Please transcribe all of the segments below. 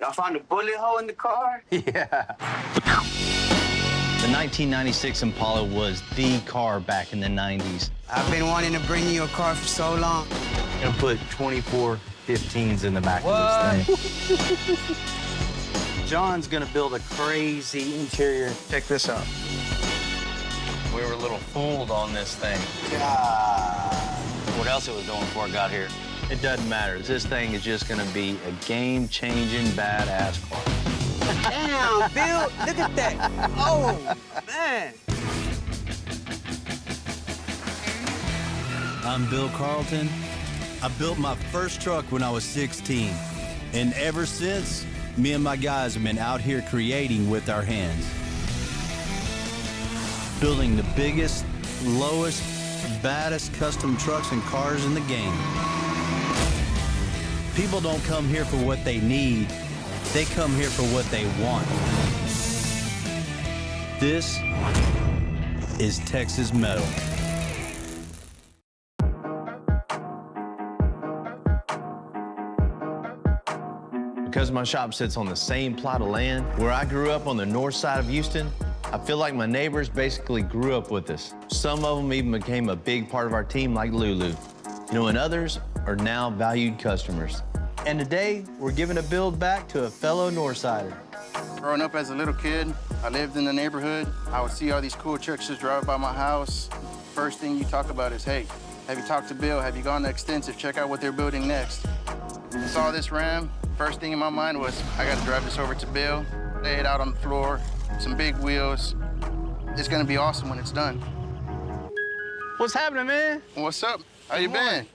Y'all found a bullet hole in the car? Yeah. The 1996 Impala was the car back in the 90s. I've been wanting to bring you a car for so long. I'm gonna put 24 15s in the back of this thing. John's gonna build a crazy interior. Check this out. We were a little fooled on this thing. God. What else it was doing before it got here? It doesn't matter. This thing is just gonna be a game-changing, badass car. Damn, Bill, look at that. Oh, man. I'm Bill Carlton. I built my first truck when I was 16. And ever since, me and my guys have been out here creating with our hands. Building the biggest, lowest, baddest custom trucks and cars in the game. People don't come here for what they need. They come here for what they want. This is Texas Metal. Because my shop sits on the same plot of land where I grew up on the north side of Houston, I feel like my neighbors basically grew up with us. Some of them even became a big part of our team, like Lulu. You know, and others are now valued customers. And today, we're giving a build back to a fellow Northsider. Growing up as a little kid, I lived in the neighborhood. I would see all these cool trucks just drive by my house. First thing you talk about is, hey, have you talked to Bill? Have you gone to Extensive? Check out what they're building next. I saw this Ram. First thing in my mind was, I got to drive this over to Bill, lay it out on the floor, some big wheels. It's going to be awesome when it's done. What's happening, man? What's up? How you been?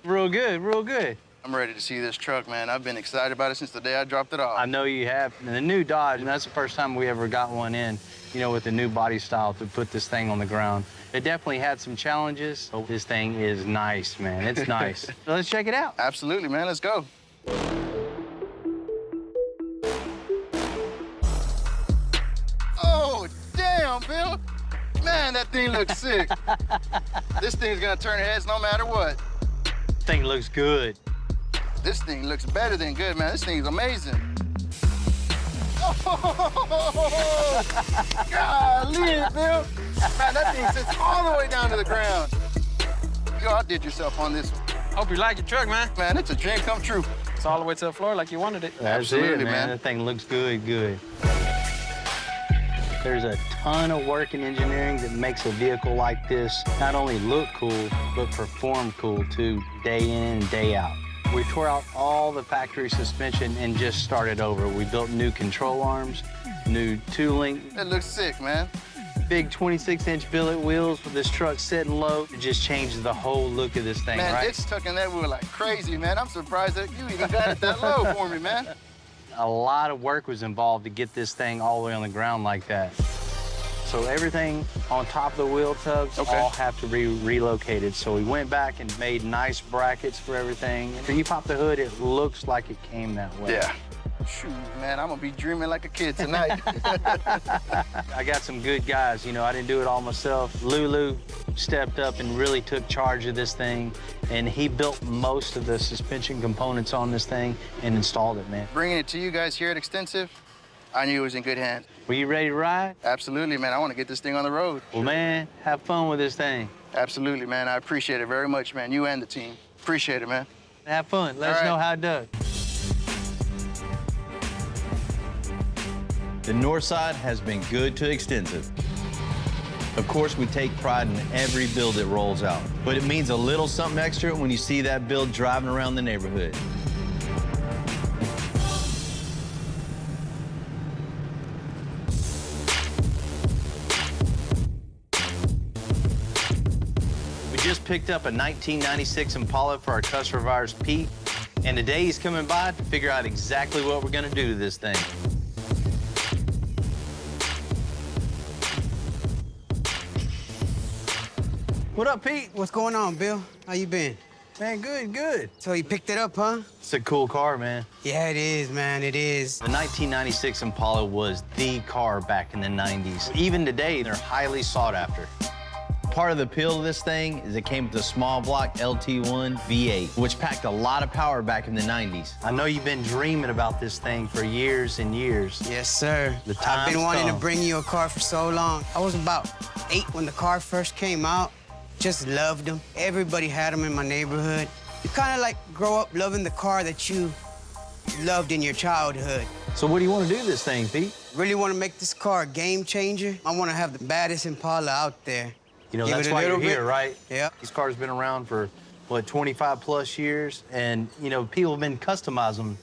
Real good, real good. I'm ready to see this truck, man. I've been excited about it since the day I dropped it off. I know you have. And the new Dodge, and that's the first time we ever got one in, you know, with the new body style to put this thing on the ground. It definitely had some challenges. Oh, this thing is nice, man. It's nice. So let's check it out. Absolutely, man. Let's go. Oh, damn, Bill. Man, that thing looks sick. This thing's gonna turn heads no matter what. Thing looks good. This thing looks better than good, man. This thing's amazing. Oh, golly, Bill. Man, that thing sits all the way down to the ground. You outdid yourself on this one. Hope you like your truck, man. Man, it's a dream come true. It's all the way to the floor like you wanted it. That's Absolutely, it, man. man. That thing looks good, good. There's a ton of work in engineering that makes a vehicle like this not only look cool, but perform cool, too, day in and day out. We tore out all the factory suspension and just started over. We built new control arms, new tooling. It looks sick, man. Big 26-inch billet wheels with this truck sitting low. It just changes the whole look of this thing, Man, right? it's tucking that wheel like crazy, man. I'm surprised that you even got it that low for me, man. A lot of work was involved to get this thing all the way on the ground like that. So everything on top of the wheel tubs all have to be relocated. So we went back and made nice brackets for everything. When you pop the hood, it looks like it came that way. Yeah. Shoot, man, I'm gonna be dreaming like a kid tonight. I got some good guys, you know, I didn't do it all myself. Lulu stepped up and really took charge of this thing, and he built most of the suspension components on this thing and installed it, man. Bringing it to you guys here at Extensive, I knew it was in good hands. Were you ready to ride? Absolutely, man. I want to get this thing on the road. Well, man, have fun with this thing. Absolutely, man. I appreciate it very much, man. You and the team. Appreciate it, man. Have fun. Let us know how it does. The north side has been good to Extensive. Of course, we take pride in every build that rolls out, but it means a little something extra when you see that build driving around the neighborhood. We just picked up a 1996 Impala for our customer of ours, Pete, and today he's coming by to figure out exactly what we're gonna do to this thing. What up, Pete? What's going on, Bill? How you been? Man, good, good. So you picked it up, huh? It's a cool car, man. Yeah, it is, man, it is. The 1996 Impala was the car back in the 90s. Even today, they're highly sought after. part of the appeal of this thing is it came with a small block LT1 V8, which packed a lot of power back in the 90s. I know you've been dreaming about this thing for years and years. Yes, sir. The I've time's been wanting come. to bring you a car for so long. I was about 8 when the car first came out. Just loved them. Everybody had them in my neighborhood. You kind of like grow up loving the car that you loved in your childhood. So what do you want to do with this thing, Pete? Really want to make this car a game changer. I want to have the baddest Impala out there. You know, Give that's it a why you're little here, bit. right? Yeah. These cars have been around for, what, 25 plus years? And, you know, people have been customizing them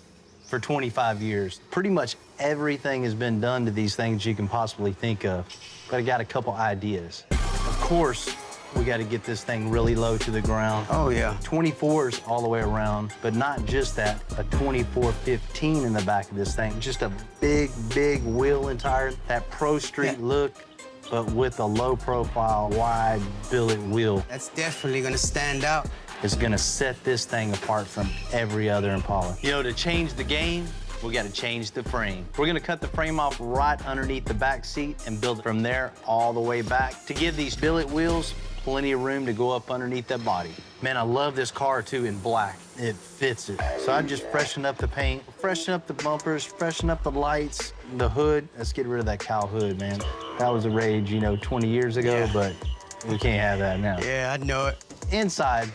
for 25 years. Pretty much everything has been done to these things you can possibly think of. But I got a couple ideas. Of course, we got to get this thing really low to the ground. Oh, yeah. 24s all the way around, but not just that, a 2415 in the back of this thing. Just a big, big wheel and tire, that Pro Street look, but with a low profile, wide billet wheel. That's definitely going to stand out. It's gonna set this thing apart from every other Impala. You know, to change the game, we gotta change the frame. We're gonna cut the frame off right underneath the back seat and build it from there all the way back to give these billet wheels plenty of room to go up underneath that body. Man, I love this car too in black. It fits it. So I just freshen up the paint, freshen up the bumpers, freshen up the lights, the hood. Let's get rid of that cow hood, man. That was a rage, you know, 20 years ago, but we can't have that now. Yeah, I know it. Inside,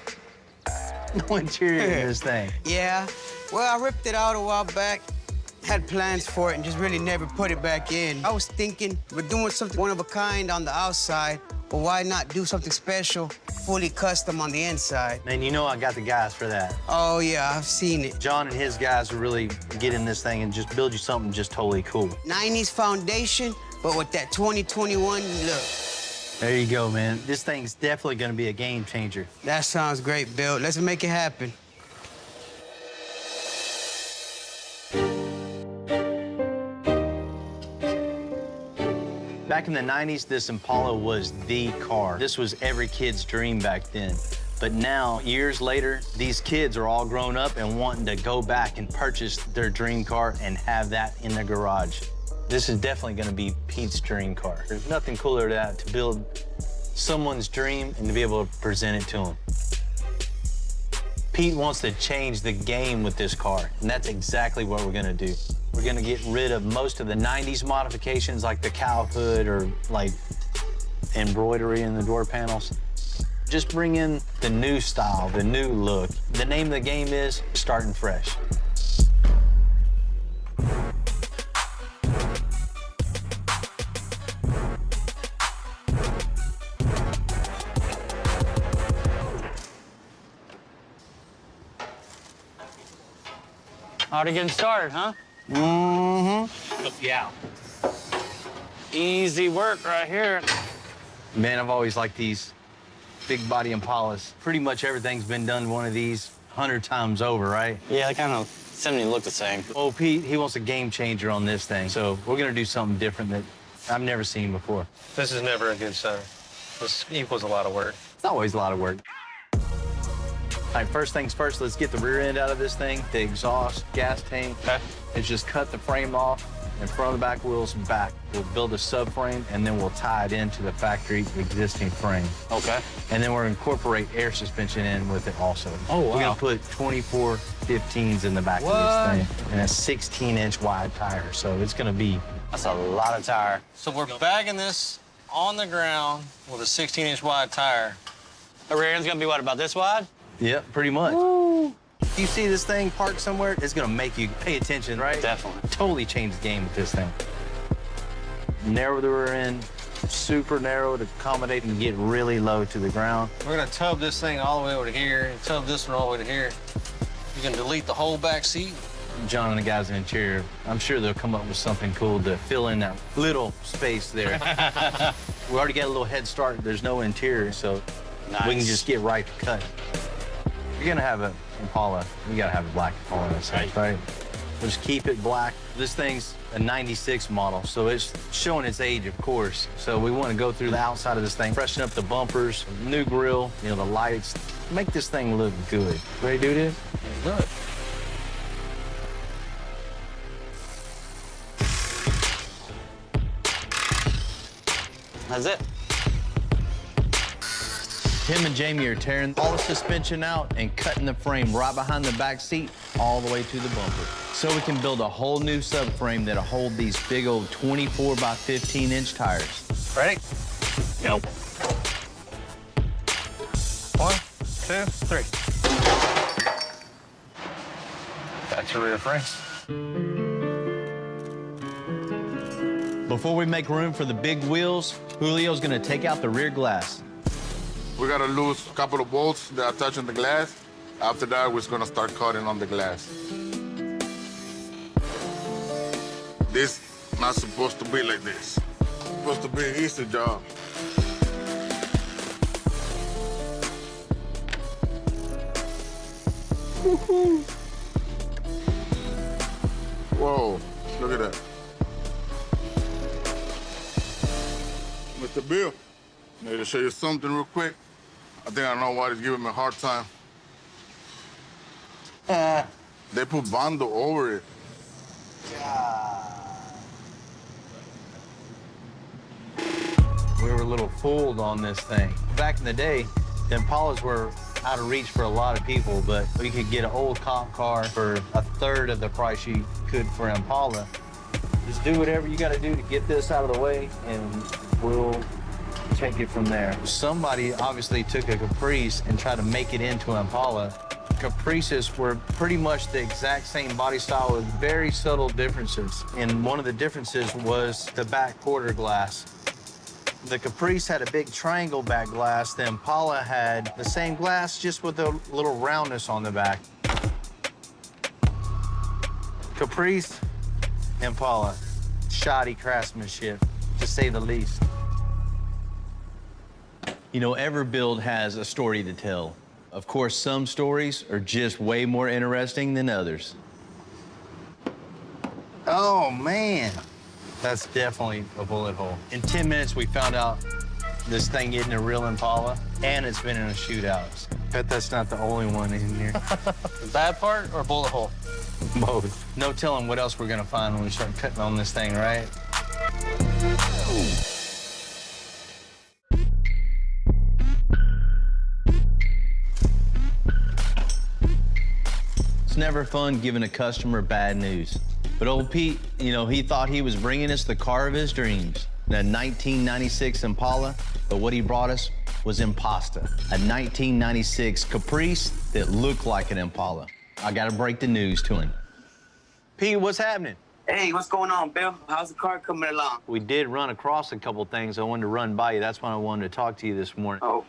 no interior in this thing. Yeah. Well, I ripped it out a while back. Had plans for it and just really never put it back in. I was thinking we're doing something one of a kind on the outside, but why not do something special, fully custom on the inside? Man, you know I got the guys for that. Oh, yeah, I've seen it. John and his guys will really get in this thing and just build you something just totally cool. 90s foundation, but with that 2021 look. There you go, man. This thing's definitely gonna be a game changer. That sounds great, Bill. Let's make it happen. Back in the 90s, this Impala was the car. This was every kid's dream back then. But now, years later, these kids are all grown up and wanting to go back and purchase their dream car and have that in their garage. This is definitely gonna be Pete's dream car. There's nothing cooler than that, to build someone's dream and to be able to present it to them. Pete wants to change the game with this car, and that's exactly what we're gonna do. We're gonna get rid of most of the 90s modifications like the cow hood or like embroidery in the door panels. Just bring in the new style, the new look. The name of the game is starting fresh. Already getting started, huh? Mm-hmm. Help you out. Easy work right here. Man, I've always liked these big body Impalas. Pretty much everything's been done to one of these 100 times over, right? Yeah, they kind of seem to look the same. Oh, Pete, he wants a game changer on this thing. So we're gonna do something different that I've never seen before. This is never a good sign. This equals a lot of work. It's always a lot of work. All right, first things first, let's get the rear end out of this thing, the exhaust, gas tank. Okay. Let's just cut the frame off and front of the back wheels back. We'll build a subframe, and then we'll tie it into the factory existing frame. Okay. And then we'll incorporate air suspension in with it also. Oh, wow. We're gonna put 24 15s in the back What? of this thing, and a 16-inch wide tire, so it's gonna be. That's a lot of tire. So we're bagging this on the ground with a 16-inch wide tire. The rear end's gonna be what, about this wide? Yep, pretty much. If you see this thing parked somewhere, it's gonna make you pay attention, right? Definitely. Totally change the game with this thing. Narrow the rear end, super narrow to accommodate and get really low to the ground. We're gonna tub this thing all the way over to here and tub this one all the way to here. You can delete the whole back seat. John and the guys in the interior, I'm sure they'll come up with something cool to fill in that little space there. We already got a little head start. There's no interior, so we can Nice. just get right to cut. If you're gonna have an Impala, you gotta have a black Impala in this thing, right? We'll just keep it black. This thing's a 96 model, so it's showing its age, of course. So we want to go through the outside of this thing, freshen up the bumpers, new grille, you know, the lights, make this thing look good. Ready to do this? Look. That's it. Tim and Jamie are tearing all the suspension out and cutting the frame right behind the back seat all the way to the bumper. So we can build a whole new subframe that'll hold these big old 24 by 15 inch tires. Ready? Yep. 1, 2, 3. That's your rear frame. Before we make room for the big wheels, Julio's gonna take out the rear glass. We gotta lose a couple of bolts that are touching the glass. After that, we're gonna start cutting on the glass. This not supposed to be like this. It's supposed to be an easy job. Woohoo! Whoa, look at that. Mr. Bill, I need to show you something real quick. I think I know why he's giving me a hard time. They put Bondo over it. We were a little fooled on this thing. Back in the day, the Impalas were out of reach for a lot of people, but you could get an old comp car for a third of the price you could for Impala. Just do whatever you got to do to get this out of the way, and we'll take it from there. Somebody obviously took a Caprice and tried to make it into Impala. Caprices were pretty much the exact same body style with very subtle differences. And one of the differences was the back quarter glass. The Caprice had a big triangle back glass. The Impala had the same glass, just with a little roundness on the back. Caprice, Impala, shoddy craftsmanship, to say the least. You know, every build has a story to tell. Of course, some stories are just way more interesting than others. Oh, man. That's definitely a bullet hole. In 10 minutes, we found out this thing isn't a real Impala, and it's been in a shootout. Bet that's not the only one in here. The bad part or bullet hole? Both. No telling what else we're gonna find when we start cutting on this thing, right? It's never fun giving a customer bad news. But old Pete, you know, he thought he was bringing us the car of his dreams, a 1996 Impala, but what he brought us was Imposta, a 1996 Caprice that looked like an Impala. I gotta break the news to him. Pete, what's happening? Hey, what's going on, Bill? How's the car coming along? We did run across a couple things I wanted to run by you. That's why I wanted to talk to you this morning. Oh.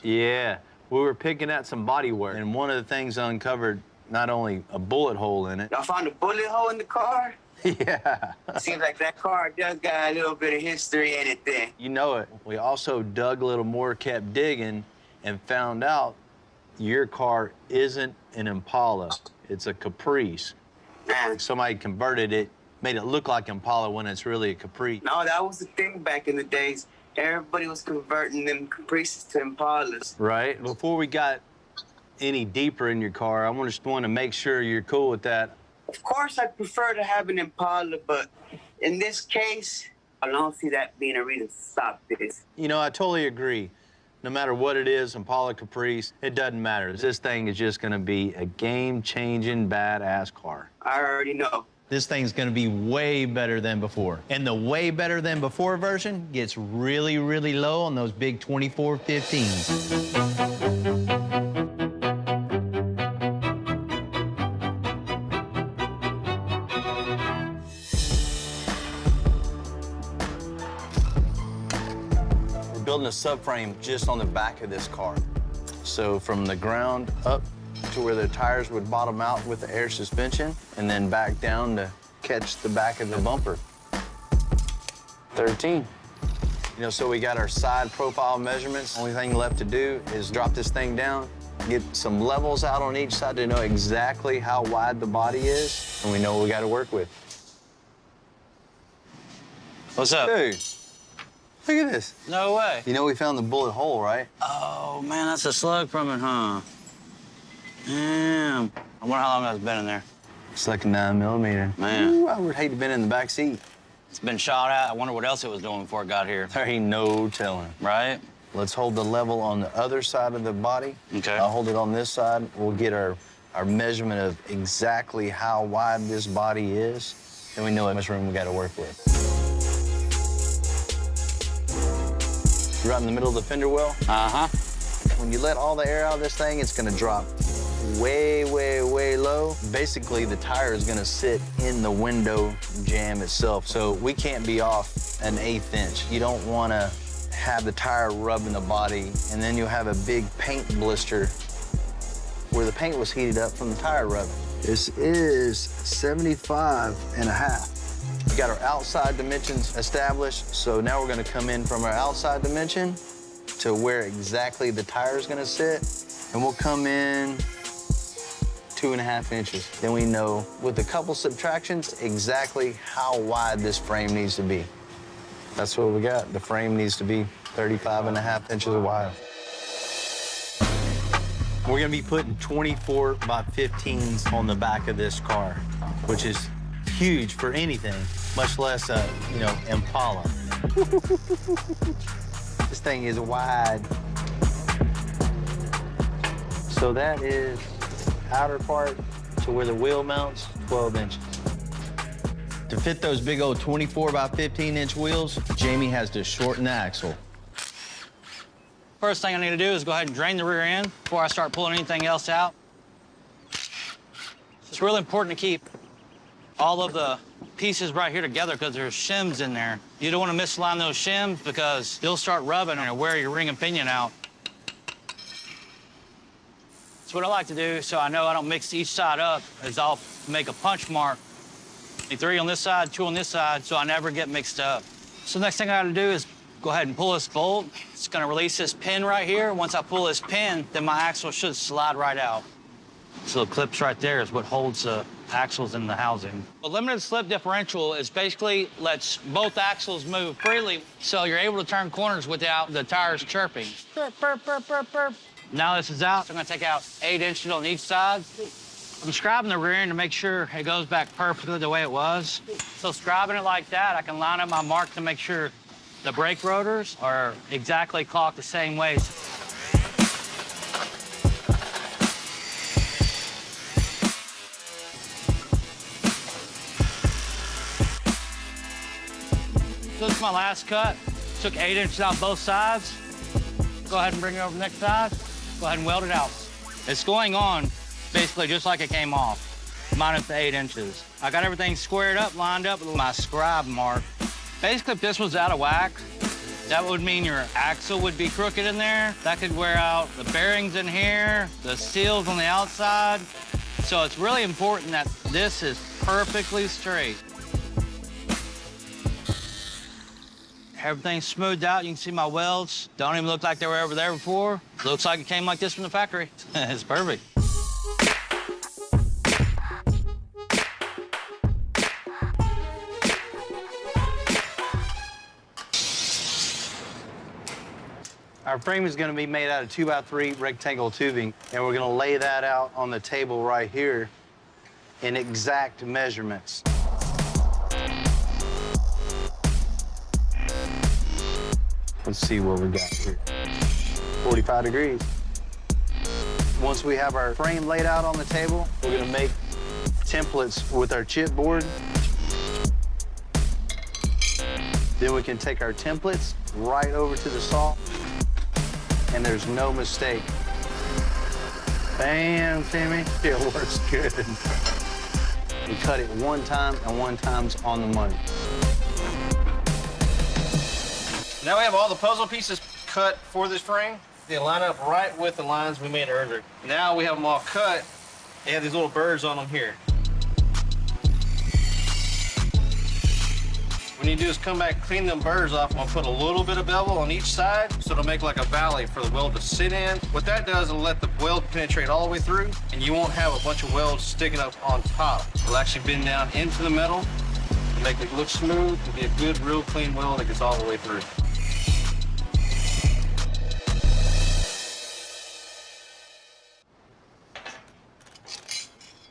Yeah, we were picking at some body work, and one of the things I uncovered not only a bullet hole in it. Y'all found a bullet hole in the car? Yeah. Seems like that car does got a little bit of history in it then. You know it. We also dug a little more, kept digging, and found out your car isn't an Impala. It's a Caprice. Man. Somebody converted it, made it look like Impala when it's really a Caprice. No, that was the thing back in the days. Everybody was converting them Caprices to Impalas. Right? Before we got any deeper in your car, I just want to make sure you're cool with that. Of course, I prefer to have an Impala, but in this case, I don't see that being a reason to stop this. You know, I totally agree. No matter what it is, Impala, Caprice, it doesn't matter. This thing is just going to be a game-changing, badass car. I already know. This thing's gonna be way better than before. And the way better than before version gets really, really low on those big 2415s. Building a subframe just on the back of this car. So from the ground up to where the tires would bottom out with the air suspension, and then back down to catch the back of the bumper. 13. You know, so we got our side profile measurements. Only thing left to do is drop this thing down, get some levels out on each side to know exactly how wide the body is, and we know what we got to work with. What's up? Dude, look at this. No way. You know we found the bullet hole, right? Oh, man, that's a slug from it, huh? Damn. I wonder how long that's been in there. It's like a 9mm. Man. Ooh, I would hate to have been in the back seat. It's been shot at. I wonder what else it was doing before it got here. There ain't no telling. Right? Let's hold the level on the other side of the body. Okay. I'll hold it on this side. We'll get our measurement of exactly how wide this body is, and we know how much room we got to work with. Right in the middle of the fender well. Uh-huh. When you let all the air out of this thing, it's gonna drop way, way, way low. Basically, the tire is gonna sit in the window jamb itself, so we can't be off an 1/8 inch. You don't wanna have the tire rubbing the body, and then you'll have a big paint blister where the paint was heated up from the tire rubbing. This is 75.5. We got our outside dimensions established, so now we're gonna come in from our outside dimension to where exactly the tire is gonna sit, and we'll come in 2.5 inches. Then we know, with a couple subtractions, exactly how wide this frame needs to be. That's what we got. The frame needs to be 35.5 inches wide. We're gonna be putting 24 by 15s on the back of this car, which is huge for anything, much less a, Impala. This thing is wide. So that is outer part to where the wheel mounts, 12 inches. To fit those big old 24 by 15 inch wheels, Jamie has to shorten the axle. First thing I need to do is go ahead and drain the rear end before I start pulling anything else out. It's really important to keep all of the pieces right here together because there's shims in there. You don't want to misalign those shims because they'll start rubbing and wear your ring and pinion out. So what I like to do, so I know I don't mix each side up, is I'll make a punch mark. 3 on this side, 2 on this side, so I never get mixed up. So next thing I gotta do is go ahead and pull this bolt. It's gonna release this pin right here. Once I pull this pin, then my axle should slide right out. So the clips right there is what holds the axles in the housing. A limited slip differential is basically lets both axles move freely, so you're able to turn corners without the tires chirping. Burp, burp, burp, burp, burp. Now this is out, so I'm gonna take out 8 inches on each side. I'm scribing the rear end to make sure it goes back perfectly the way it was. So scribing it like that, I can line up my mark to make sure the brake rotors are exactly clocked the same way. So this is my last cut. Took 8 inches out both sides. Go ahead and bring it over to the next side. Go ahead and weld it out. It's going on basically just like it came off, minus the 8 inches. I got everything squared up, lined up with my scribe mark. Basically, if this was out of whack, that would mean your axle would be crooked in there. That could wear out the bearings in here, the seals on the outside. So it's really important that this is perfectly straight. Everything's smoothed out. You can see my welds. Don't even look like they were ever there before. Looks like it came like this from the factory. It's perfect. Our frame is going to be made out of 2x3 rectangle tubing, and we're going to lay that out on the table right here in exact measurements. Let's see what we got here. 45 degrees. Once we have our frame laid out on the table, we're going to make templates with our chipboard. Then we can take our templates right over to the saw, and there's no mistake. Bam, Timmy. It works good. We cut it one time, and one time's on the money. Now we have all the puzzle pieces cut for this frame. They line up right with the lines we made earlier. Now we have them all cut. They have these little birds on them here. What you need to do is come back, clean them birds off. I'm gonna put a little bit of bevel on each side, so it'll make like a valley for the weld to sit in. What that does, it'll let the weld penetrate all the way through, and you won't have a bunch of welds sticking up on top. It'll actually bend down into the metal, make it look smooth, and be a good, real clean weld that gets all the way through.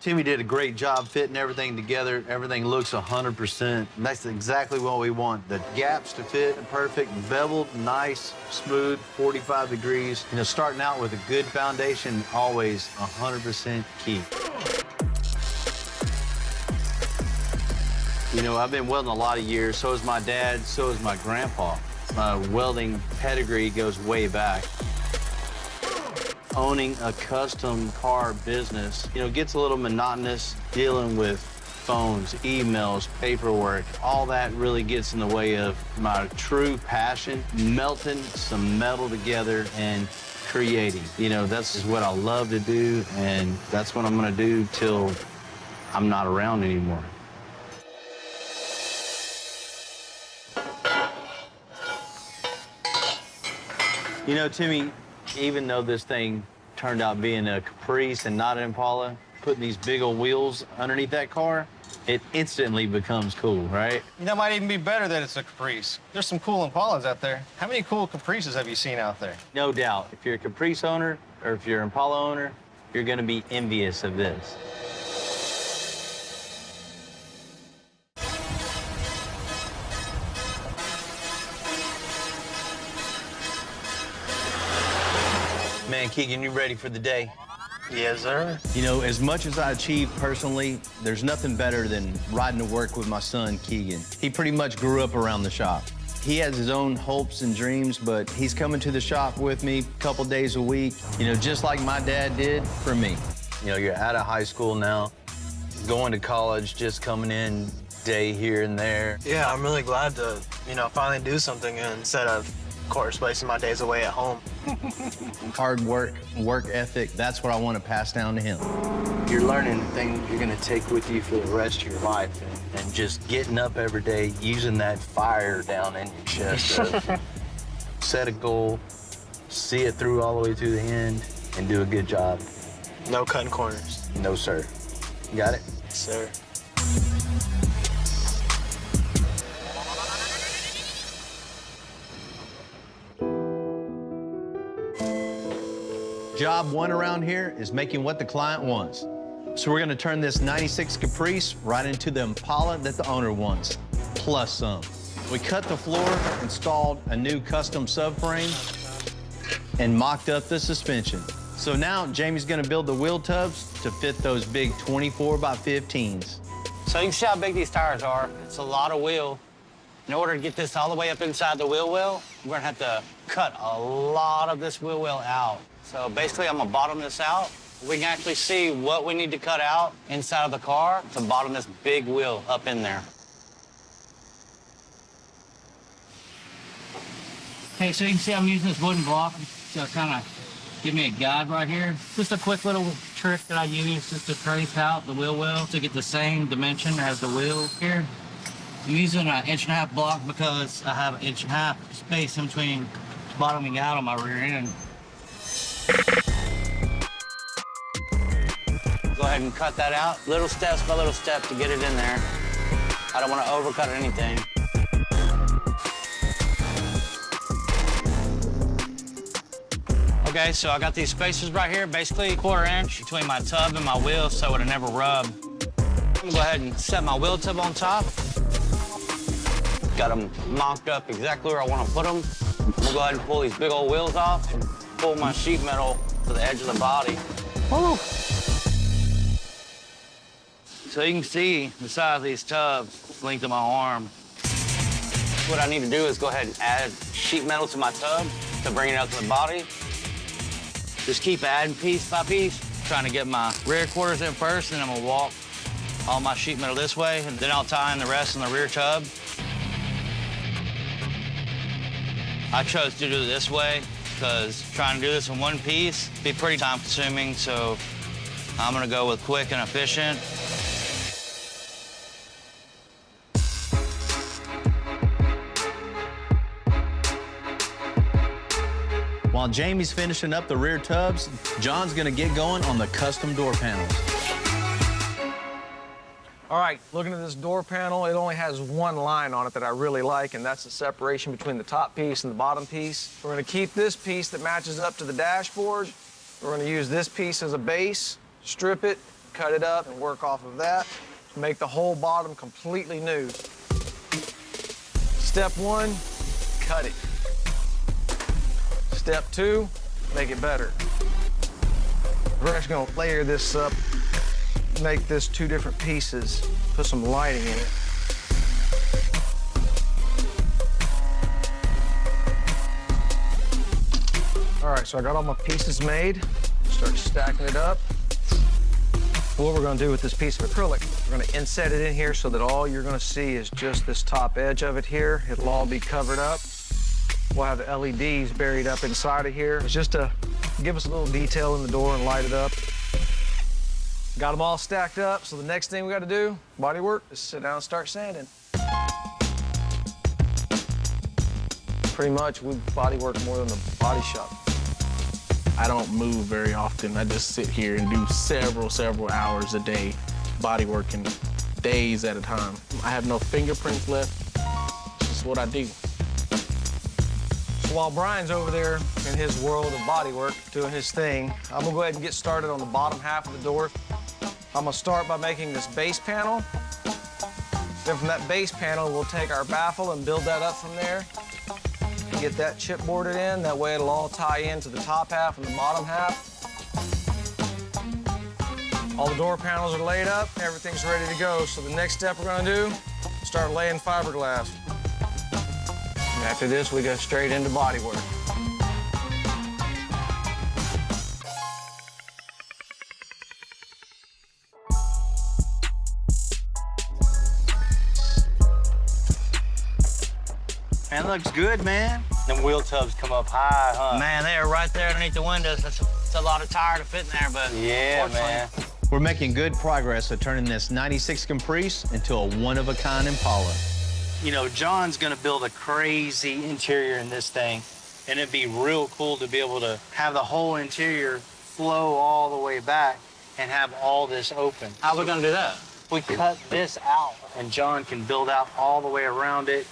Timmy did a great job fitting everything together. Everything looks 100%. That's exactly what we want. The gaps to fit perfect, beveled, nice, smooth, 45 degrees. You know, starting out with a good foundation, always 100% key. You know, I've been welding a lot of years. So is my dad, so is my grandpa. My welding pedigree goes way back. Owning a custom car business, you know, gets a little monotonous dealing with phones, emails, paperwork. All that really gets in the way of my true passion, melting some metal together and creating. You know, that's just what I love to do, and that's what I'm gonna do till I'm not around anymore. You know, Timmy, even though this thing turned out being a Caprice and not an Impala, putting these big old wheels underneath that car, it instantly becomes cool, right? You know, it might even be better that it's a Caprice. There's some cool Impalas out there. How many cool Caprices have you seen out there? No doubt. If you're a Caprice owner or if you're an Impala owner, you're gonna be envious of this. Man, Keegan, you ready for the day? Yes, sir. You know, as much as I achieve personally, there's nothing better than riding to work with my son, Keegan. He pretty much grew up around the shop. He has his own hopes and dreams, but he's coming to the shop with me a couple days a week, you know, just like my dad did for me. You know, you're out of high school now, going to college, just coming in day here and there. Yeah, I'm really glad to, you know, finally do something instead of course wasting my days away at home. Hard work, work ethic, that's what I want to pass down to him. You're learning things you're gonna take with you for the rest of your life, and just getting up every day, using that fire down in your chest to set a goal, see it through all the way to the end, and do a good job. No cutting corners. No, sir. Got it? Yes, sir. Job one around here is making what the client wants. So we're gonna turn this 96 Caprice right into the Impala that the owner wants, plus some. We cut the floor, installed a new custom subframe, and mocked up the suspension. So now Jamie's gonna build the wheel tubs to fit those big 24x15s. So you can see how big these tires are. It's a lot of wheel. In order to get this all the way up inside the wheel well, we're gonna have to cut a lot of this wheel well out. So basically, I'm gonna bottom this out. We can actually see what we need to cut out inside of the car to bottom this big wheel up in there. Okay, so you can see I'm using this wooden block to kind of give me a guide right here. Just a quick little trick that I use just to trace out the wheel well to get the same dimension as the wheel here. I'm using an 1.5 inch block because I have 1.5 inch space in between bottoming out on my rear end. Go ahead and cut that out, little steps by little step to get it in there. I don't want to overcut anything. Okay, so I got these spacers right here, basically 1/4 inch between my tub and my wheel so it would never rub. I'm gonna go ahead and set my wheel tub on top. Got them mocked up exactly where I want to put them. I'm gonna go ahead and pull these big old wheels off and pull my sheet metal to the edge of the body. Woo. So you can see the size of these tubs, the length of my arm. What I need to do is go ahead and add sheet metal to my tub to bring it up to the body. Just keep adding piece by piece, trying to get my rear quarters in first, and then I'm gonna walk all my sheet metal this way, and then I'll tie in the rest in the rear tub. I chose to do it this way because trying to do this in one piece would be pretty time consuming, so I'm gonna go with quick and efficient. While Jamie's finishing up the rear tubs, John's gonna get going on the custom door panels. All right, looking at this door panel, it only has one line on it that I really like, and that's the separation between the top piece and the bottom piece. We're gonna keep this piece that matches up to the dashboard. We're gonna use this piece as a base, strip it, cut it up and work off of that to make the whole bottom completely new. Step 1, cut it. Step 2, make it better. We're actually gonna layer this up, make this 2 different pieces, put some lighting in it. All right, so I got all my pieces made. Start stacking it up. What we're gonna do with this piece of acrylic, we're gonna inset it in here so that all you're gonna see is just this top edge of it here. It'll all be covered up. We'll have the LEDs buried up inside of here. It's just to give us a little detail in the door and light it up. Got them all stacked up, so the next thing we gotta do, body work, is sit down and start sanding. Pretty much, we body work more than the body shop. I don't move very often. I just sit here and do several hours a day, body working, days at a time. I have no fingerprints left. It's just what I do. So while Brian's over there in his world of body work, doing his thing, I'm gonna go ahead and get started on the bottom half of the door. I'm gonna start by making this base panel. Then from that base panel, we'll take our baffle and build that up from there. Get that chipboarded in, that way it'll all tie into the top half and the bottom half. All the door panels are laid up, everything's ready to go. So the next step we're gonna do, start laying fiberglass. And after this, we go straight into body work. Man, looks good, man. Them wheel tubs come up high, huh? Man, they are right there underneath the windows. That's a lot of tire to fit in there, but Yeah, man. We're making good progress of turning this 96 Caprice into a one-of-a-kind Impala. You know, John's gonna build a crazy interior in this thing, and it'd be real cool to be able to have the whole interior flow all the way back and have all this open. how are we gonna do that? We cut this out, and John can build out all the way around it.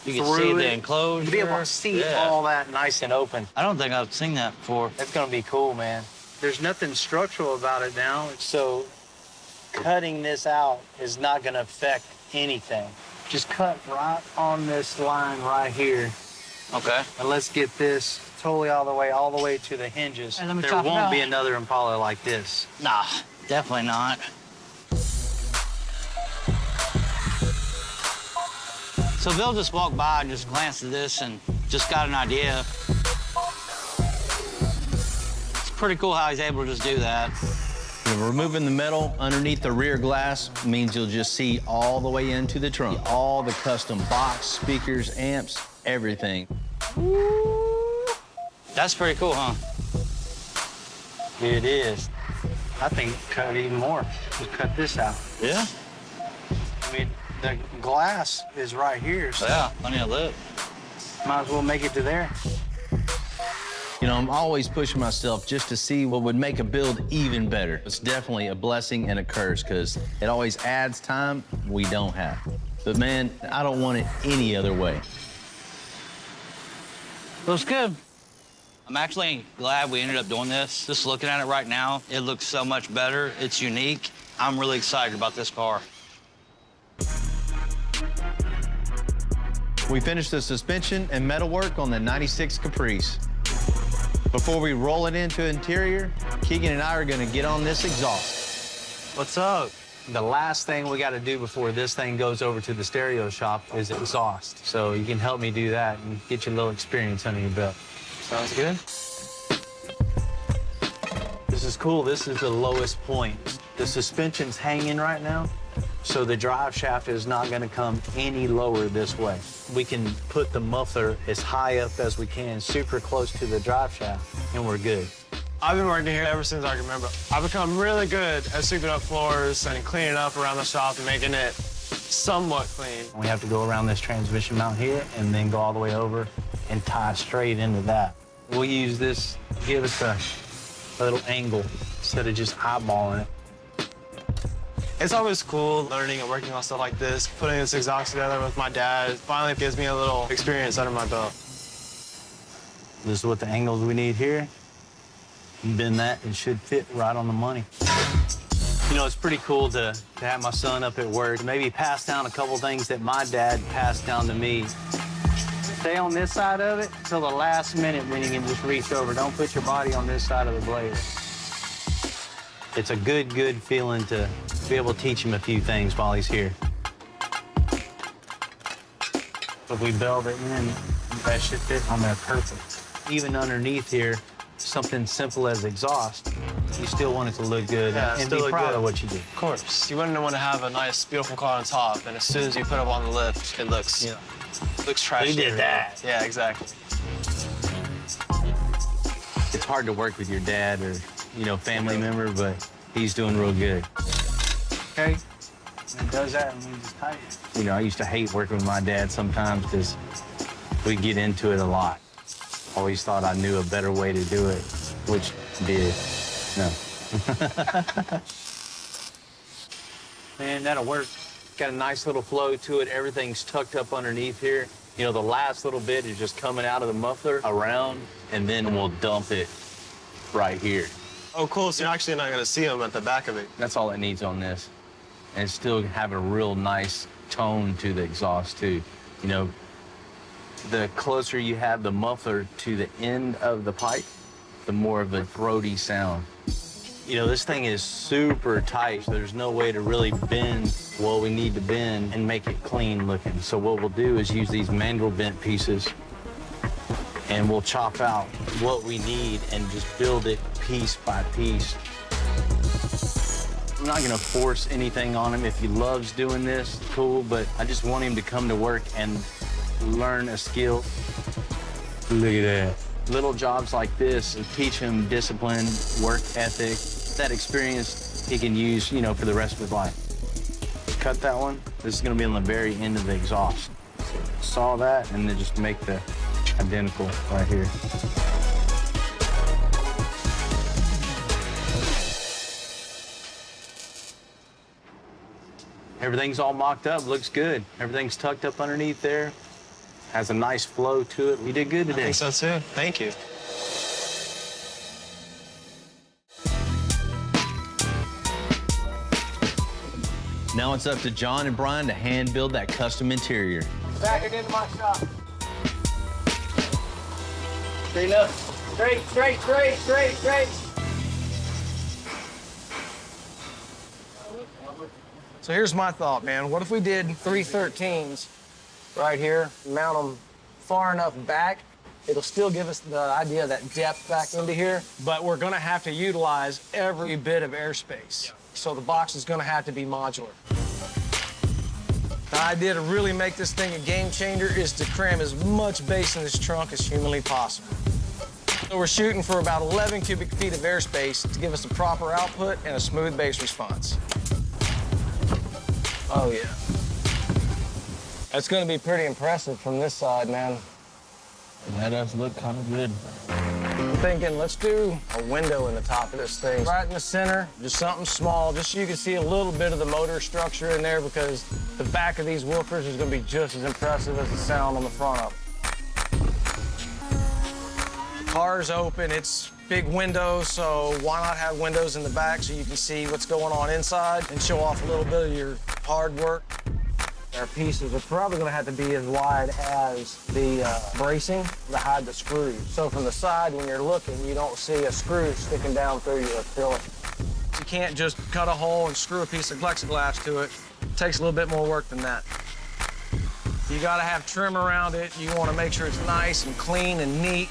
You can see through the it, enclosure. to be able to see Yeah. all that nice and open. I don't think I've seen that before. That's gonna be cool, man. There's nothing structural about it now, so cutting this out is not gonna affect anything. Just cut right on this line right here, Okay. and let's get this totally all the way to the hinges. Hey, let me There chop it won't out. be another Impala like this. Nah, definitely not. So Bill just walked by and just glanced at this and just got an idea. It's pretty cool how he's able to just do that. Removing the metal underneath the rear glass means you'll just see all the way into the trunk. All the custom box, speakers, amps, everything. That's pretty cool, huh? It is. I think cut even more. Just cut this out. Yeah. I mean, the glass is right here, so Yeah, plenty of lip. might as well make it to there. You know, I'm always pushing myself just to see what would make a build even better. It's definitely a blessing and a curse because it always adds time we don't have. But man, I don't want it any other way. Looks good. I'm actually glad we ended up doing this. Just looking at it right now, it looks so much better. It's unique. I'm really excited about this car. We finished the suspension and metalwork on the 96 Caprice. Before we roll it into interior, Keegan and I are gonna get on this exhaust. What's up? The last thing we got to do before this thing goes over to the stereo shop is exhaust. So you can help me do that and get your little experience under your belt. Sounds good? This is cool. This is the lowest point. The suspension's hanging right now, so the drive shaft is not going to come any lower this way. We can put the muffler as high up as we can, super close to the drive shaft, and we're good. I've been working here ever since I can remember. I've become really good at sweeping up floors and cleaning up around the shop and making it somewhat clean. We have to go around this transmission mount here and then go all the way over and tie straight into that. We'll use this, give us a little angle instead of just eyeballing it. It's always cool learning and working on stuff like this. Putting this exhaust together with my dad finally gives me a little experience under my belt. This is what the angles we need here. Bend that, it should fit right on the money. You know, it's pretty cool to have my son up at work, maybe pass down a couple things that my dad passed down to me. Stay on this side of it till the last minute when you can just reach over. Don't put your body on this side of the blade. It's a good feeling to be able to teach him a few things while he's here. If we build it in, that should fit on there perfect. Even underneath here, something simple as exhaust, you still want it to look good and be proud of what you do. Of course. You wouldn't want to have a nice, beautiful car on top, and as soon as you put it on the lift, it looks, you know, looks trashy. We did that. Yeah, exactly. It's hard to work with your dad or, you know, family member, but he's doing real good. Okay? When he does that, and we just tighten. You know, I used to hate working with my dad sometimes because we get into it a lot. Always thought I knew a better way to do it, which did. No. Man, that'll work. Got a nice little flow to it. Everything's tucked up underneath here. You know, the last little bit is just coming out of the muffler around, and then we'll dump it right here. Oh, cool. So you're actually not going to see them at the back of it. That's all it needs on this. And it's still having a real nice tone to the exhaust, too. You know, the closer you have the muffler to the end of the pipe, the more of a throaty sound. You know, this thing is super tight. So there's no way to really bend what we need to bend and make it clean looking. So what we'll do is use these mandrel bent pieces, and we'll chop out what we need and just build it piece by piece. I'm not gonna force anything on him. If he loves doing this, cool, but I just want him to come to work and learn a skill. Look at that. Little jobs like this teach him discipline, work ethic. That experience he can use, you know, for the rest of his life. Cut that one. This is gonna be on the very end of the exhaust. Saw that, and then just make the identical right here. Everything's all mocked up, looks good. Everything's tucked up underneath there. Has a nice flow to it. We did good today. I think so too. Thank you. Now it's up to John and Brian to hand build that custom interior. Back it into my shop. Straight up. Straight, straight, straight, straight, straight. So here's my thought, man. What if we did 313s right here, mount them far enough back? It'll still give us the idea of that depth back into here, but we're gonna have to utilize every bit of airspace. So the box is gonna have to be modular. The idea to really make this thing a game changer is to cram as much bass in this trunk as humanly possible. So we're shooting for about 11 cubic feet of airspace to give us a proper output and a smooth bass response. Oh, yeah. That's gonna be pretty impressive from this side, man. That does look kind of good. I'm thinking, let's do a window in the top of this thing. Right in the center, just something small, just so you can see a little bit of the motor structure in there, because the back of these woofers is gonna be just as impressive as the sound on the front of them. The car's open, it's big windows, so why not have windows in the back so you can see what's going on inside and show off a little bit of your hard work. Our pieces are probably gonna have to be as wide as the bracing to hide the screws. So from the side, when you're looking, you don't see a screw sticking down through your acrylic. You can't just cut a hole and screw a piece of plexiglass to it. It takes a little bit more work than that. You gotta have trim around it. You wanna make sure it's nice and clean and neat.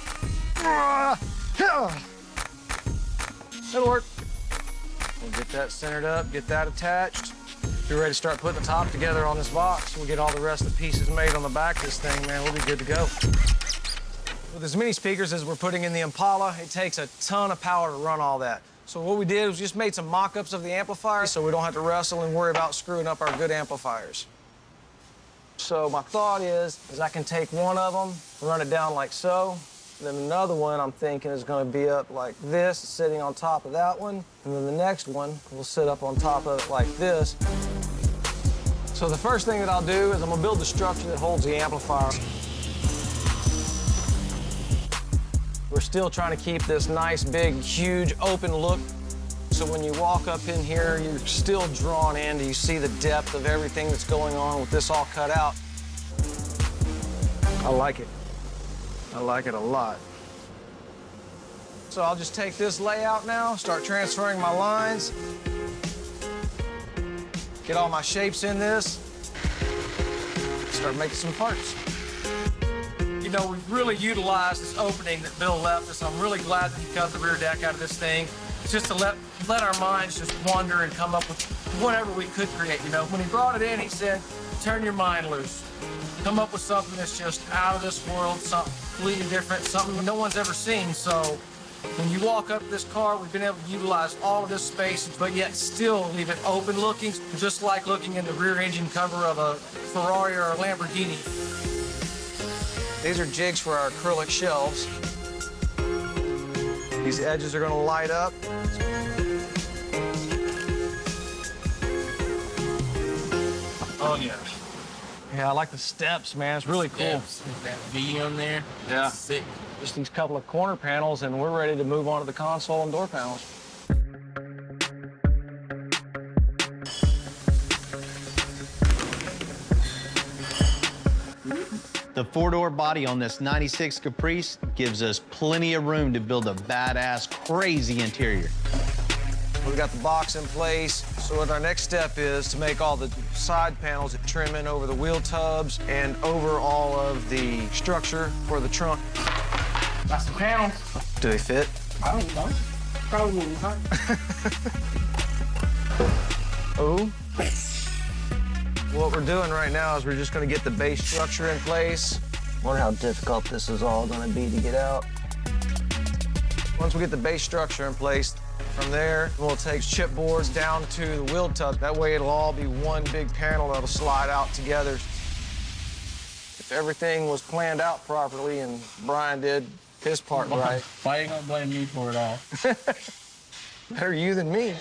It'll work. We'll get that centered up, get that attached. You're ready to start putting the top together on this box. We'll get all the rest of the pieces made on the back of this thing, man. We'll be good to go. With as many speakers as we're putting in the Impala, it takes a ton of power to run all that. So what we did was just made some mock-ups of the amplifier so we don't have to wrestle and worry about screwing up our good amplifiers. So my thought is I can take one of them, run it down like so. Then another one I'm thinking is gonna be up like this, sitting on top of that one. And then the next one will sit up on top of it like this. So the first thing that I'll do is I'm gonna build the structure that holds the amplifier. We're still trying to keep this nice, big, huge, open look. So when you walk up in here, you're still drawn in. You see the depth of everything that's going on with this all cut out. I like it. I like it a lot. So I'll just take this layout now, start transferring my lines, get all my shapes in this, start making some parts. You know, we've really utilized this opening that Bill left us. I'm really glad that he cut the rear deck out of this thing. It's just to let our minds just wander and come up with whatever we could create. You know, when he brought it in, he said, turn your mind loose. Come up with something that's just out of this world, something completely different, something no one's ever seen. So when you walk up this car, we've been able to utilize all of this space, but yet still leave it open looking, just like looking in the rear engine cover of a Ferrari or a Lamborghini. These are jigs for our acrylic shelves. These edges are gonna light up. Oh, yeah. Yeah, I like the steps, man. It's really cool. That V on there. Yeah. Sick. Just these couple of corner panels, and we're ready to move on to the console and door panels. The four-door body on this 96 Caprice gives us plenty of room to build a badass, crazy interior. We've got the box in place. So what our next step is to make all the side panels that trim in over the wheel tubs and over all of the structure for the trunk. That's the panels. Do they fit? I don't know. Probably not. Oh. What we're doing right now is we're just gonna get the base structure in place. Wonder how difficult this is all gonna be to get out. Once we get the base structure in place, from there, we'll take chipboards down to the wheel tub. That way it'll all be one big panel that'll slide out together. If everything was planned out properly and Brian did his part right. Why you gonna blame me for it all? Better you than me.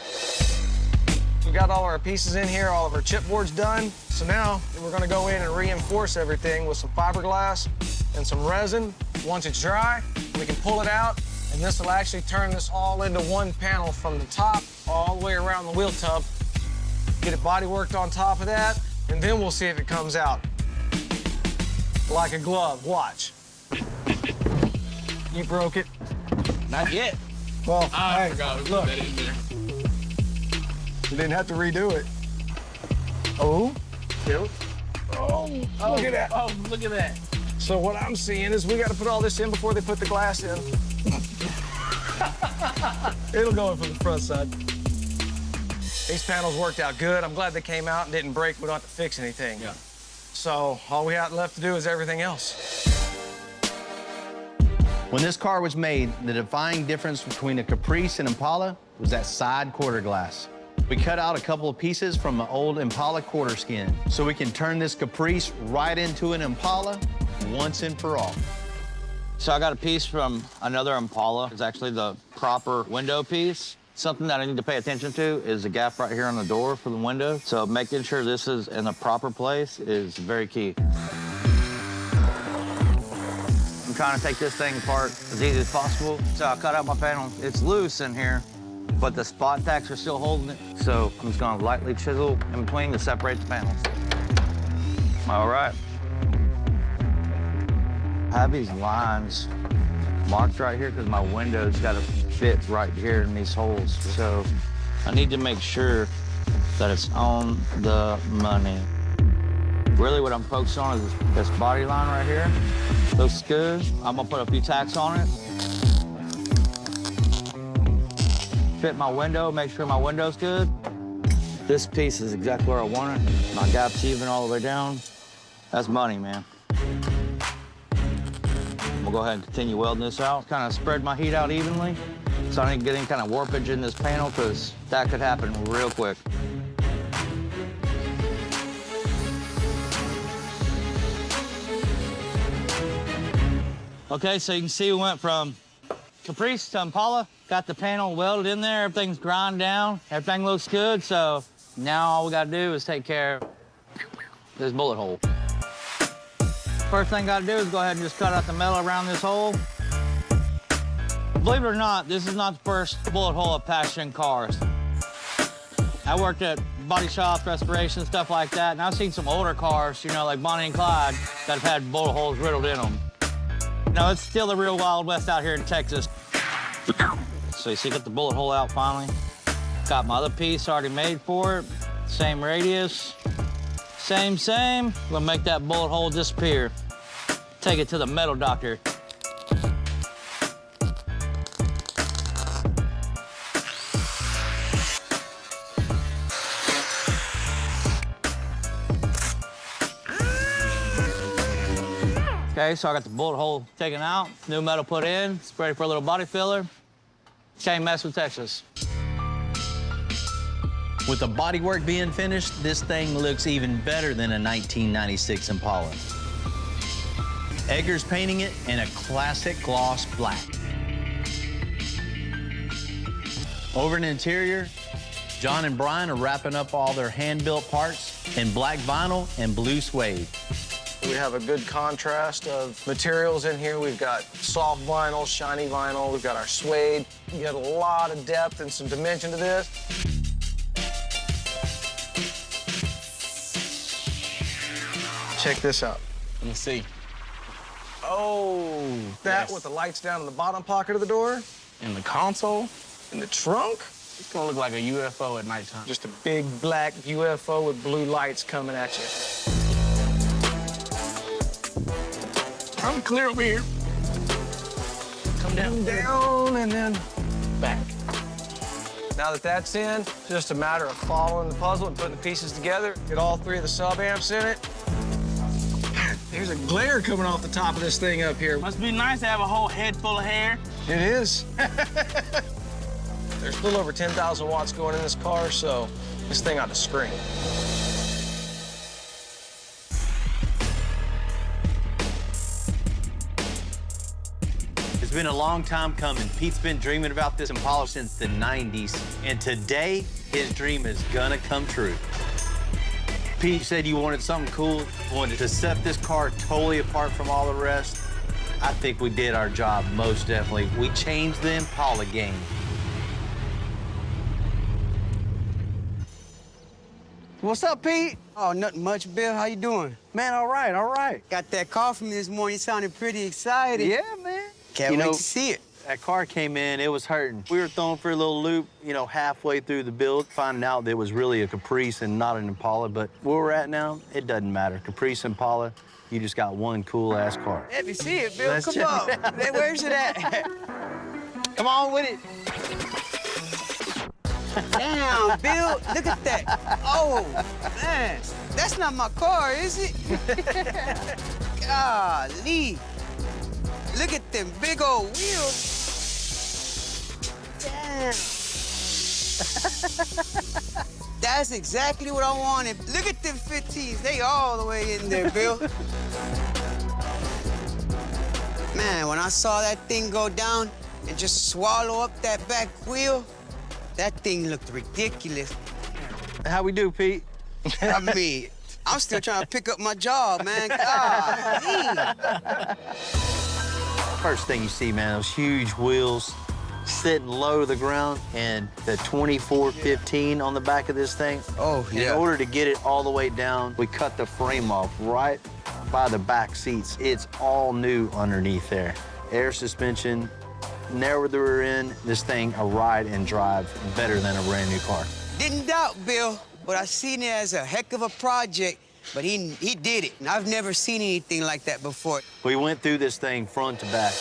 We got all our pieces in here, all of our chipboards done. So now we're gonna go in and reinforce everything with some fiberglass and some resin. Once it's dry, we can pull it out, and this will actually turn this all into one panel from the top all the way around the wheel tub. Get it body worked on top of that, and then we'll see if it comes out. Like a glove, watch. You broke it. Not yet. Well, I hey, forgot we look. put that in there. You didn't have to redo it. Oh. Oh, look at that. Oh, look at that. So what I'm seeing is we got to put all this in before they put the glass in. It'll go in from the front side. These panels worked out good. I'm glad they came out and didn't break. We don't have to fix anything. Yeah. So all we have left to do is everything else. When this car was made, the defining difference between a Caprice and Impala was that side quarter glass. We cut out a couple of pieces from an old Impala quarter skin so we can turn this Caprice right into an Impala once and for all. So I got a piece from another Impala. It's actually the proper window piece. Something that I need to pay attention to is the gap right here on the door for the window. So making sure this is in the proper place is very key. I'm trying to take this thing apart as easy as possible. So I cut out my panel. It's loose in here, but the spot tacks are still holding it. So I'm just gonna lightly chisel in between to separate the panels. All right. I have these lines marked right here because my window's got to fit right here in these holes. So I need to make sure that it's on the money. Really what I'm focused on is this body line right here. Looks good. I'm gonna put a few tacks on it. Fit my window, make sure my window's good. This piece is exactly where I want it. My gap's even all the way down. That's money, man. We'll go ahead and continue welding this out. Kind of spread my heat out evenly so I didn't get any kind of warpage in this panel because that could happen real quick. Okay, so you can see we went from Caprice to Impala, got the panel welded in there, everything's ground down, everything looks good, so now all we gotta do is take care of this bullet hole. First thing I gotta do is go ahead and just cut out the metal around this hole. Believe it or not, this is not the first bullet hole I've patched in cars. I worked at body shops, restoration, stuff like that, and I've seen some older cars, you know, like Bonnie and Clyde, that have had bullet holes riddled in them. No, it's still the real Wild West out here in Texas. So you see, got the bullet hole out finally. Got my other piece already made for it. Same radius, same. We'll make that bullet hole disappear. Take it to the metal doctor. Okay, so I got the bullet hole taken out, new metal put in, it's ready for a little body filler. Can't mess with Texas. With the bodywork being finished, this thing looks even better than a 1996 Impala. Edgar's painting it in a classic gloss black. Over in the interior, John and Brian are wrapping up all their hand-built parts in black vinyl and blue suede. We have a good contrast of materials in here. We've got soft vinyl, shiny vinyl. We've got our suede. You get a lot of depth and some dimension to this. Check this out. Let me see. Oh, that Yes. with the lights down in the bottom pocket of the door, In the console, in the trunk. it's gonna look like a UFO at nighttime. Just a big black UFO with blue lights coming at you. I'm clear over here. Come down. Down and then Back. now that that's in, it's just a matter of following the puzzle and putting the pieces together. Get all three of the sub amps in it. There's a glare coming off the top of this thing up here. Must be nice to have a whole head full of hair. It is. There's a little over 10,000 watts going in this car, so this thing ought to scream. It's been a long time coming. Pete's been dreaming about this Impala since the 90s, and today, his dream is gonna come true. Pete said you wanted something cool, wanted to set this car totally apart from all the rest. I think we did our job, most definitely. We changed the Impala game. What's up, Pete? Oh, nothing much, Bill. How you doing? Man, all right, all right. Got that call from me this morning. You sounded pretty excited. Yeah, man. Can't You wait know, to see it. That car came in, it was hurting. We were throwing for a little loop, you know, halfway through the build, finding out that it was really a Caprice and not an Impala, but where we're at now, it doesn't matter. Caprice, Impala, you just got one cool-ass car. Let me see it, Bill. Let's Come check on. it out. Hey, where's it at? Come on with it. Damn, Bill. Look at that. Oh, man. That's not my car, is it? Golly. Look at them big old wheels. Damn. That's exactly what I wanted. Look at them 15s. They all the way in there, Bill. Man, when I saw that thing go down and just swallow up that back wheel, that thing looked ridiculous. How we do, Pete? I mean, I'm still trying to pick up my job, man. Golly. First thing you see, man, those huge wheels sitting low to the ground and the 2415 on the back of this thing. Oh, In yeah. order to get it all the way down, we cut the frame off right by the back seats. It's all new underneath there. Air suspension, never the rear end. This thing, a ride and drive better than a brand new car. Didn't doubt, Bill, but I seen it as a heck of a project, but he did it. And I've never seen anything like that before. We went through this thing front to back.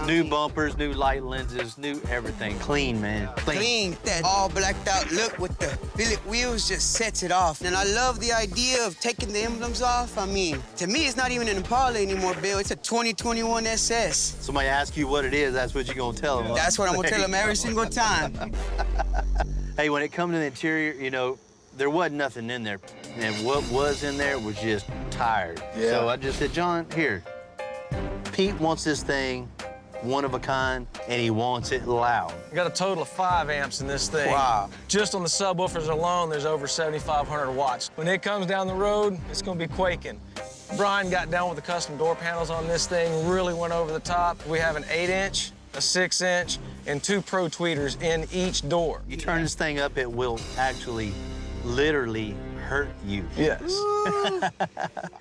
New bumpers, new light lenses, new everything. Clean, man. Clean. That all blacked out look with the billet wheels just sets it off. And I love the idea of taking the emblems off. I mean, to me, it's not even an Impala anymore, Bill. It's a 2021 SS. Somebody ask you what it is, that's what you're gonna tell them. That's what I'm gonna tell them every single time. Hey, when it comes to the interior, you know, there wasn't nothing in there. And what was in there was just tired. Yeah. So I just said, John, here, Pete wants this thing one of a kind, and he wants it loud. We got a total of 5 amps in this thing. Wow. Just on the subwoofers alone, there's over 7,500 watts. When it comes down the road, it's gonna be quaking. Brian got down with the custom door panels on this thing, really went over the top. We have an 8-inch a 6-inch, and 2 Pro tweeters in each door. You turn this thing up, it will actually literally hurt you. Yes.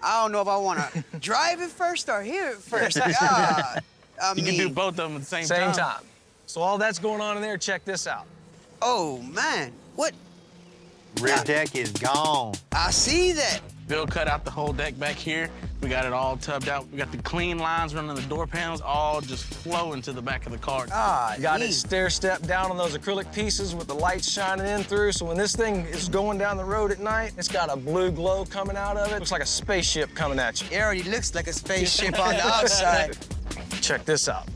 I don't know if I want to drive it first or hear it first. I You mean, can do both of them at the same Same time. time. So all that's going on in there, check this out. oh, man. What? Rear deck is gone. I see that. Bill cut out the whole deck back here. We got it all tubbed out. We got the clean lines running the door panels, all just flowing to the back of the car. Got it stair-step down on those acrylic pieces with the lights shining in through, so when this thing is going down the road at night, it's got a blue glow coming out of it. Looks like a spaceship coming at you. It already looks like a spaceship on the outside. Check this out.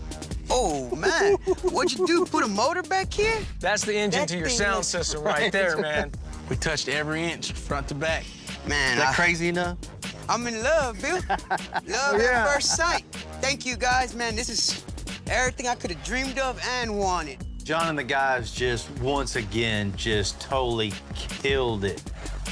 Oh, man. What'd you do? Put a motor back here? That's the engine That to your thing sound looks system right there, man. We touched every inch, front to back. Man, Is that crazy enough? I'm in love, Bill. Love at first sight. Thank you, guys, man. This is everything I could have dreamed of and wanted. John and the guys just, once again, just totally killed it.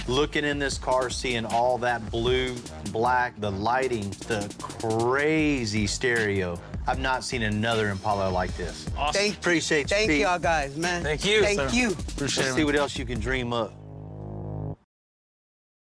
Looking in this car, seeing all that blue, black, the lighting, the crazy stereo. I've not seen another Impala like this. Awesome. Appreciate you, Thank Pete. y'all, guys, man. Thank you, Thank sir. you. Appreciate Let's it. see what else you can dream up.